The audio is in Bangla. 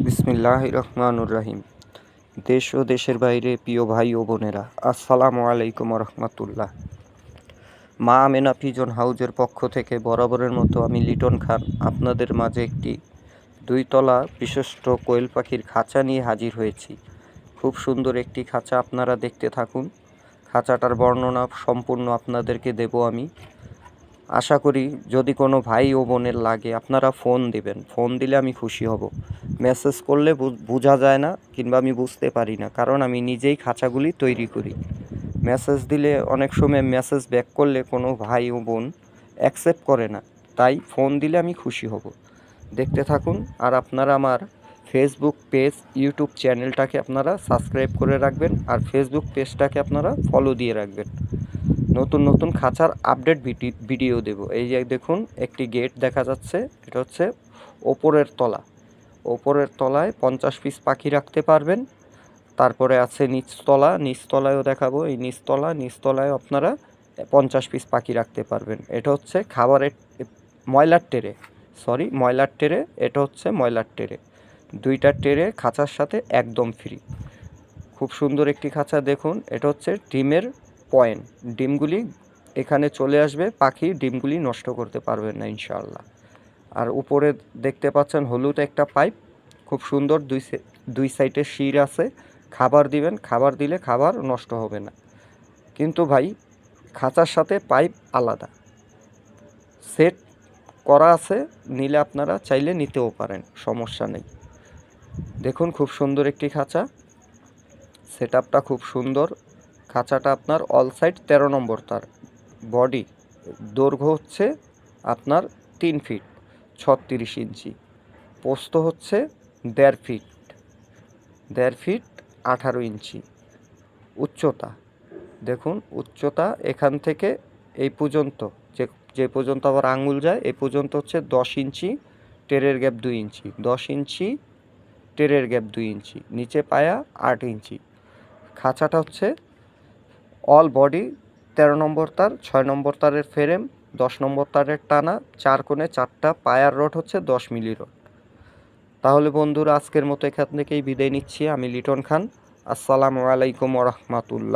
বিসমিল্লাহির রহমানুর রহিম। দেশ ও দেশের বাইরে প্রিয় ভাই ও বোনেরা, আসসালামু আলাইকুম রহমতুল্লাহ। মা আমেনা পিজন হাউজের পক্ষ থেকে বরাবরের মতো আমি লিটন খান আপনাদের মাঝে একটি 2 তলা বিশিষ্ট কোয়েল পাখির খাঁচা নিয়ে হাজির হয়েছি। খুব সুন্দর একটি খাঁচা, আপনারা দেখতে থাকুন। খাঁচাটার বর্ণনা সম্পূর্ণ আপনাদেরকে দেব আমি। আশা করি যদি কোনো ভাই ও বোনের লাগে আপনারা ফোন দিবেন, ফোন দিলে আমি খুশি হব। মেসেজ করলে বোঝা যায় না কিংবা আমি বুঝতে পারি না, কারণ আমি নিজেই খাঁচাগুলি তৈরি করি। মেসেজ দিলে অনেক সময় মেসেজ ব্যাক করলে কোনো ভাই ও বোন অ্যাকসেপ্ট করে না, তাই ফোন দিলে আমি খুশি হব। দেখতে থাকুন। আর আপনারা আমার ফেসবুক পেজ, ইউটিউব চ্যানেলটাকে আপনারা সাবস্ক্রাইব করে রাখবেন, আর ফেসবুক পেজটাকে আপনারা ফলো দিয়ে রাখবেন। নতুন নতুন খাঁচার আপডেট ভিডিও দেব। এই যে দেখুন, একটি গেট দেখা যাচ্ছে, এটা হচ্ছে ওপরের তলা। ওপরের তলায় 50 পিস পাখি রাখতে পারবেন। তারপরে আছে নিচতলা, নিচতলায়ও দেখাবো। এই নিচতলায় আপনারা 50 পিস পাখি রাখতে পারবেন। এটা হচ্ছে খাবারের ময়লার ট্রে। এটা হচ্ছে ময়লার ট্রে। 2টা ট্রে খাঁচার সাথে একদম ফ্রি। খুব সুন্দর একটি খাঁচা দেখুন। এটা হচ্ছে ডিমের পয়েন্ট। ডিমগুলি এখানে চলে আসবে, পাখি ডিমগুলি নষ্ট করতে পারবেন না ইনশাআল্লাহ। আর উপরে দেখতে পাচ্ছেন হলুদ একটা পাইপ, খুব সুন্দর। দুই সাইডে শির আছে। খাবার দিবেন, খাবার দিলে খাবার নষ্ট হবে না। কিন্তু ভাই, খাঁচার সাথে পাইপ আলাদা সেট করা আছে, নিলে আপনারা চাইলে নিতেও পারেন, সমস্যা নেই। দেখুন, খুব সুন্দর একটি খাঁচা, সেটআপটা খুব সুন্দর। খাঁচাটা আপনার অল সাইড 13 নম্বর তার। বডি দৈর্ঘ্য হচ্ছে আপনার 3 ফিট 36 ইঞ্চি। প্রস্থ হচ্ছে 1.5 ফিট 18 ইঞ্চি। উচ্চতা দেখুন, উচ্চতা এখান থেকে এই পর্যন্ত, যে পর্যন্ত আবার আঙুল যায়, এই পর্যন্ত হচ্ছে 10 ইঞ্চি। টেরের গ্যাপ 2 ইঞ্চি, 10 ইঞ্চি টেরের গ্যাপ 2 ইঞ্চি। নিচে পায়া 8 ইঞ্চি। খাঁচাটা হচ্ছে অল বডি 13 নম্বর তার, 6 নম্বর তারের ফ্রেম, 10 নম্বর তারের টানা, 4 কোণে 4টা পায়ার রড হচ্ছে 10 মিলি রড। তাহলে বন্ধুরা, আজকের মতো এখান থেকেই বিদায় নিচ্ছি। আমি লিটন খান। আসসালামু আলাইকুম ওয়া রাহমাতুল্লাহ।